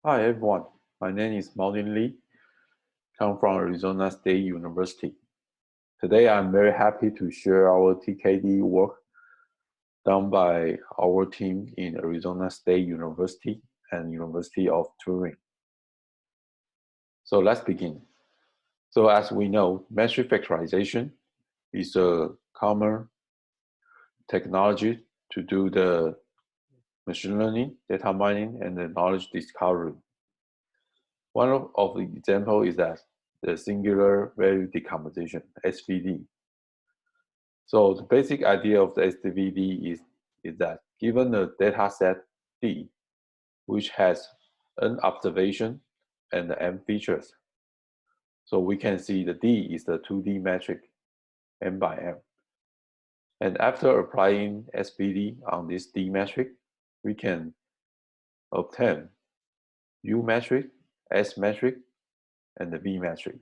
Hi everyone, my name is Martin Lee, come from Arizona State University. Today I'm very happy to share our TKD work done by our team in Arizona State University and University of Turin. So let's begin. So as we know, metric factorization is a common technology to do the machine learning, data mining, and the knowledge discovery. One of the example is that the singular value decomposition, SVD. So the basic idea of the SVD is that given a data set D, which has n observation and m features, so we can see the D is the 2D metric m by m. And after applying SVD on this D metric, we can obtain U metric, S metric, and the V metric.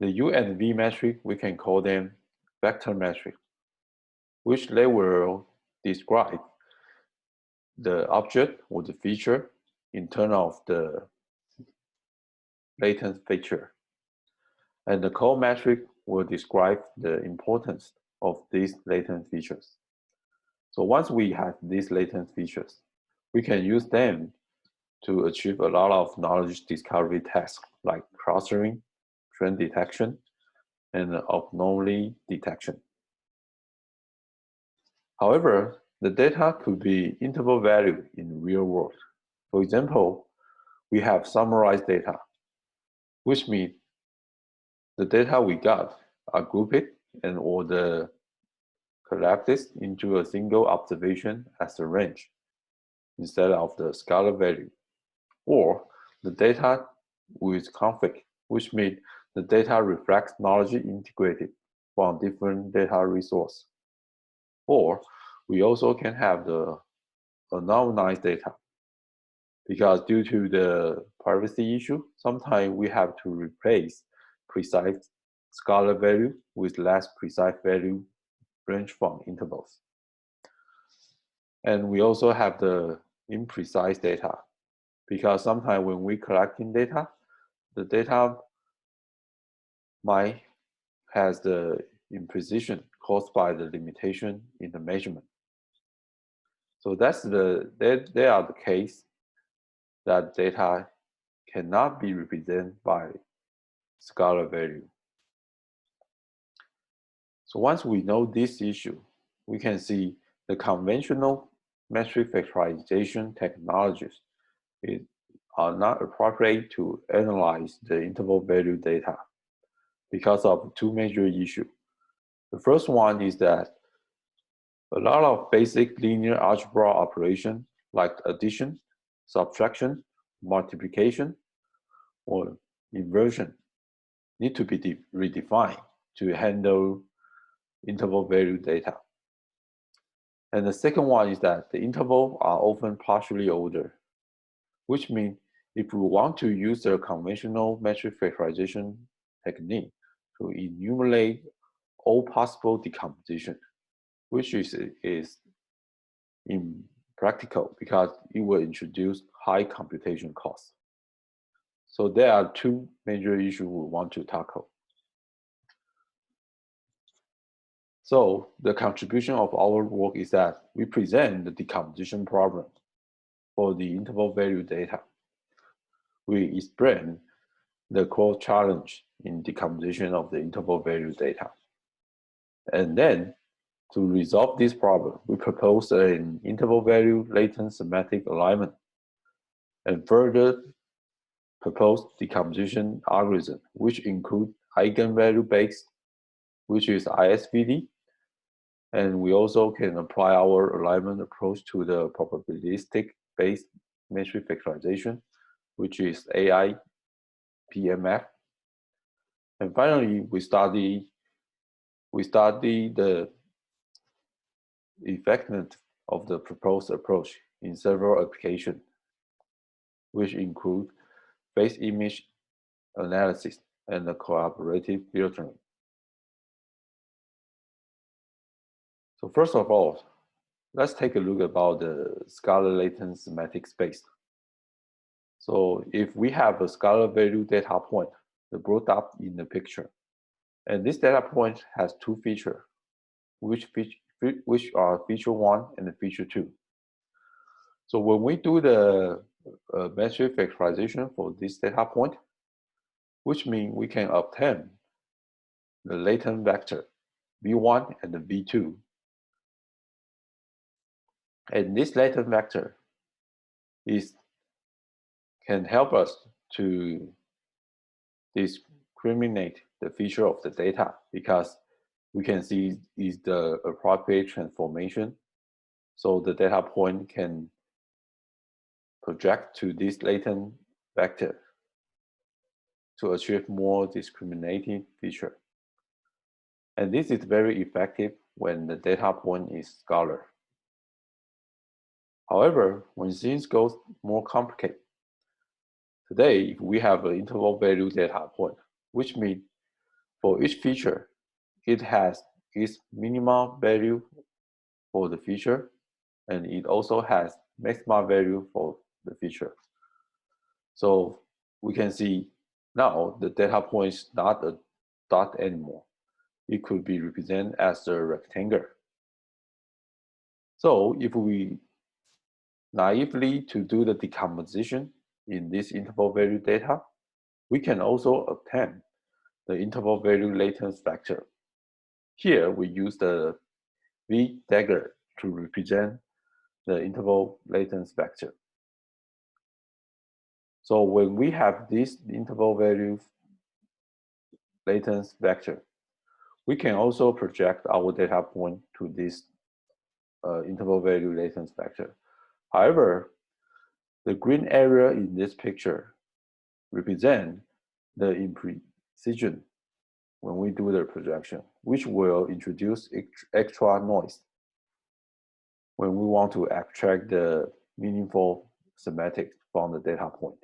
The U and V metric, we can call them vector metric, which they will describe the object or the feature in terms of the latent feature. And the core metric will describe the importance of these latent features. So once we have these latent features, we can use them to achieve a lot of knowledge discovery tasks like clustering, trend detection, and anomaly detection. However, the data could be interval value in the real world. For example, we have summarized data, which means the data we got are grouped and or the collected into a single observation as a range instead of the scalar value. Or the data with conflict, which means the data reflects knowledge integrated from different data resources. Or we also can have the anonymized data, because due to the privacy issue, sometimes we have to replace precise scalar value with less precise value range from intervals. And we also have the imprecise data, because sometimes when we collecting data, the data might has the imprecision caused by the limitation in the measurement. So they are the case that data cannot be represented by scalar value. So once we know this issue, we can see the conventional metric factorization technologies are not appropriate to analyze the interval value data because of two major issues. The first one is that a lot of basic linear algebra operations like addition, subtraction, multiplication, or inversion need to be redefined to handle interval value data. And the second one is that the intervals are often partially ordered, which means if we want to use a conventional metric factorization technique to enumerate all possible decomposition, which is impractical because it will introduce high computation costs. So there are two major issues we want to tackle. So the contribution of our work is that we present the decomposition problem for the interval value data. We explain the core challenge in decomposition of the interval value data. And then to resolve this problem, we propose an interval value latent semantic alignment and further propose decomposition algorithm, which include eigenvalue based, which is ISVD. And we also can apply our alignment approach to the probabilistic based metric factorization, which is AI PMF. And finally, we study the effectiveness of the proposed approach in several applications, which include face image analysis and the collaborative filtering. So first of all, let's take a look about the Scalar latent semantic space. So if we have a scalar value data point, brought up in the picture, and this data point has two features, which are feature 1 and feature 2. So when we do the metric factorization for this data point, which means we can obtain the latent vector v1 and the v2. And this latent vector can help us to discriminate the feature of the data, because we can see is the appropriate transformation. So the data point can project to this latent vector to achieve more discriminating feature. And this is very effective when the data point is scalar. However, when things go more complicated, today we have an interval value data point, which means for each feature, it has its minimal value for the feature, and it also has maximum value for the feature. So we can see now the data point is not a dot anymore. It could be represented as a rectangle. So if we naively to do the decomposition in this interval value data, we can also obtain the interval value latence vector. Here we use the V dagger to represent the interval latence vector. So when we have this interval value latence vector, we can also project our data point to this interval value latence vector. However, the green area in this picture represent the imprecision when we do the projection, which will introduce extra noise when we want to extract the meaningful semantics from the data point.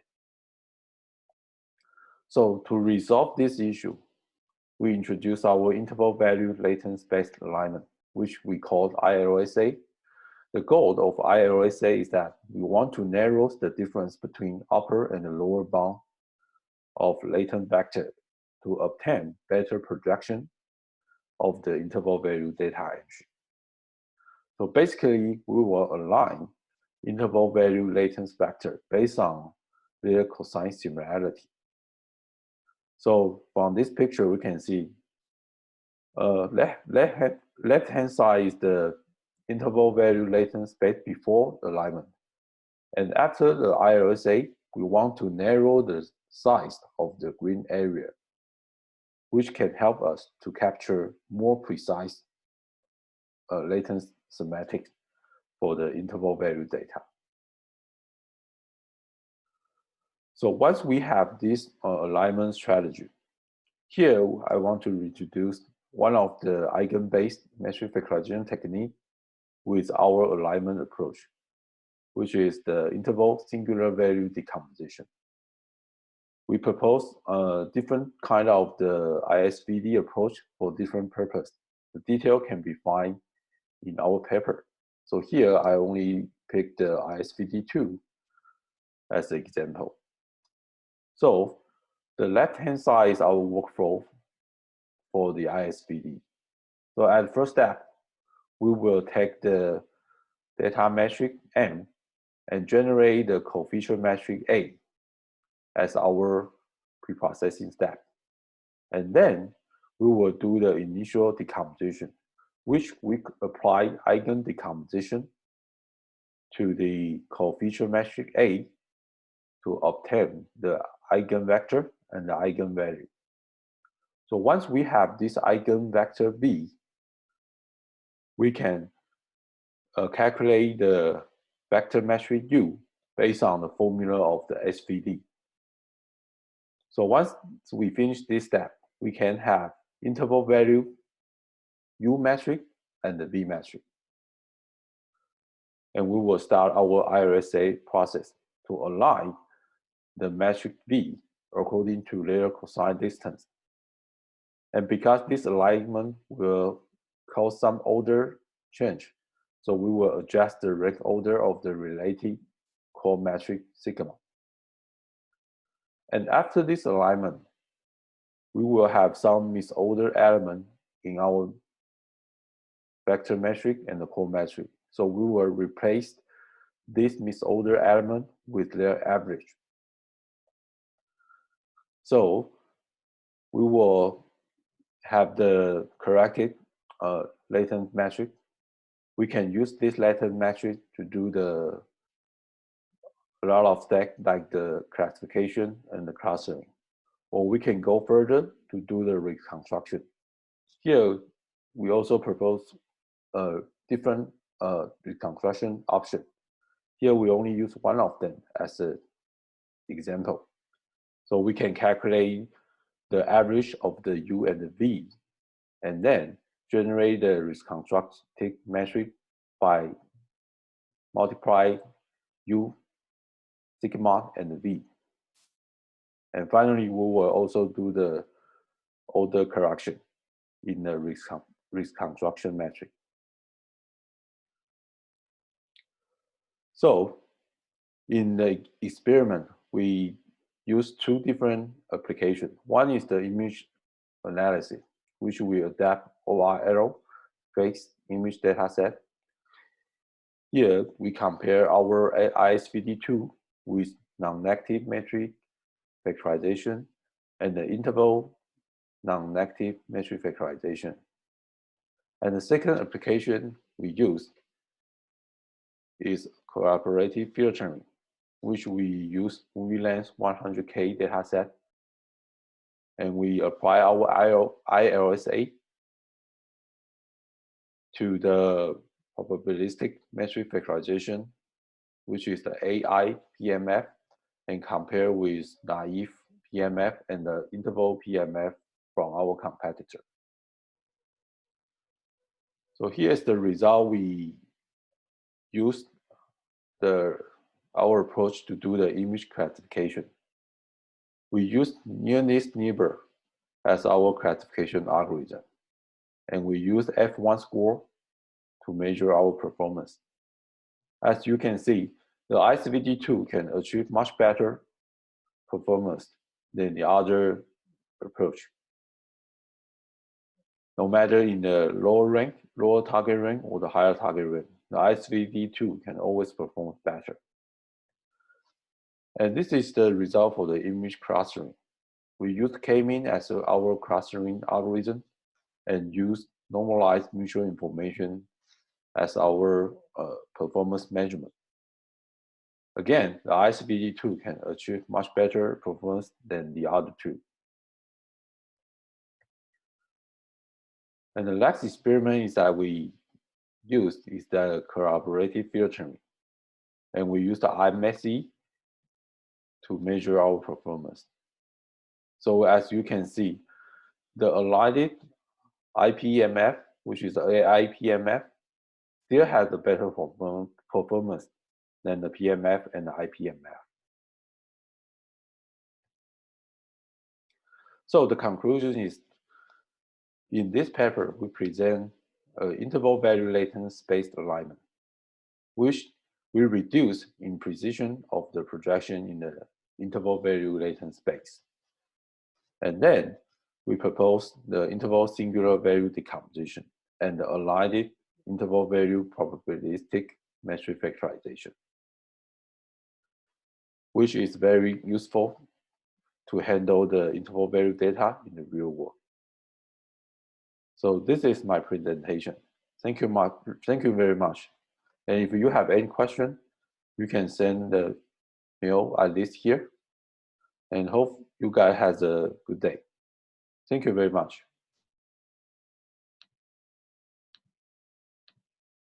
So to resolve this issue, we introduce our interval value latence-based alignment, which we call ILSA. The goal of ILSA is that we want to narrow the difference between upper and the lower bound of latent vector to obtain better projection of the interval value data entry. So basically, we will align interval value latence vector based on their cosine similarity. So from this picture, we can see left-hand side is the interval value latence space before alignment. And after the ILSA, we want to narrow the size of the green area, which can help us to capture more precise latent semantics for the interval value data. So once we have this alignment strategy, here I want to introduce one of the eigen-based metric factorization technique with our alignment approach, which is the interval singular value decomposition. We propose a different kind of the ISVD approach for different purpose. The detail can be found in our paper. So here I only picked the ISVD2 as an example. So the left-hand side is our workflow for the ISVD. So at the first step, we will take the data metric M and generate the co-feature metric A as our preprocessing step. And then we will do the initial decomposition, which we apply eigen decomposition to the co-feature metric A to obtain the eigenvector and the eigenvalue. So once we have this eigenvector V, we can calculate the vector metric U based on the formula of the SVD. So once we finish this step, we can have interval value U metric and the V metric. And we will start our ILSA process to align the metric V according to their cosine distance. And because this alignment will cause some order change, so we will adjust the rank order of the related core metric sigma. And after this alignment, we will have some misordered element in our vector metric and the core metric. So we will replace this misordered element with their average. So we will have the corrected latent metric. We can use this latent metric to do a lot of steps like the classification and the clustering. Or we can go further to do the reconstruction. Here, we also propose a different reconstruction option. Here, we only use one of them as an example. So we can calculate the average of the U and the V, and then generate the reconstructed metric by multiply U, sigma, and V. And finally, we will also do the order correction in the reconstruction metric. So in the experiment, we use two different applications. One is the image analysis, which we adapt ORL fixed image dataset. Here, we compare our ISVD2 with non-negative metric factorization and the interval non-negative metric factorization. And the second application we use is cooperative filtering, which we use movie length 100K dataset, and we apply our ILSA to the probabilistic metric factorization, which is the AI PMF, and compare with naive PMF and the interval PMF from our competitor. So here's the result we used our approach to do the image classification. We used nearest neighbor as our classification algorithm, and we used F1 score to measure our performance. As you can see, the ISVD2 can achieve much better performance than the other approach. No matter in the lower target rank, or the higher target rank, the ISVD2 can always perform better. And this is the result for the image clustering. We use K-mean as our clustering algorithm and use normalized mutual information as our performance measurement. Again, the ISVD2 can achieve much better performance than the other two. And the next experiment is that we used is the collaborative filtering. And we use the IMSE to measure our performance. So as you can see, the aligned IPMF, which is the AI PMF, still has a better performance than the PMF and the IPMF. So the conclusion is, in this paper, we present interval value latent spaced alignment, which will reduce imprecision of the projection in the interval value latent space. And then we propose the interval singular value decomposition and the aligned interval value probabilistic metric factorization, which is very useful to handle the interval value data in the real world. So this is my presentation. Thank you very much. And if you have any question, you can send the mail at least here. And hope you guys have a good day. Thank you very much.